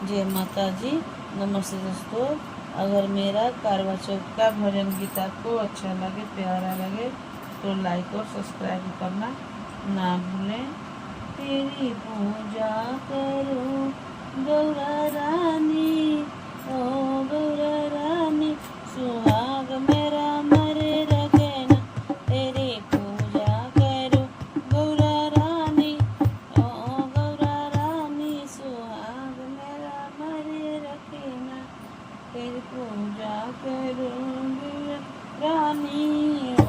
जय माता जी। नमस्ते दोस्तों। अगर मेरा करवा चौथ का भजन गीत आपको अच्छा लगे, प्यारा लगे तो लाइक और सब्सक्राइब करना ना भूलें। तेरी पूजा करो गौरा रानी, ओ गौरा रानी, सुहाग मेरा मरे रखे ना। तेरी पूजा करो गौरा रानी, ओ गौरा रानी, सुहाग मेरा मरे रखे ना। तेरी पूजा करो गौरा रानी।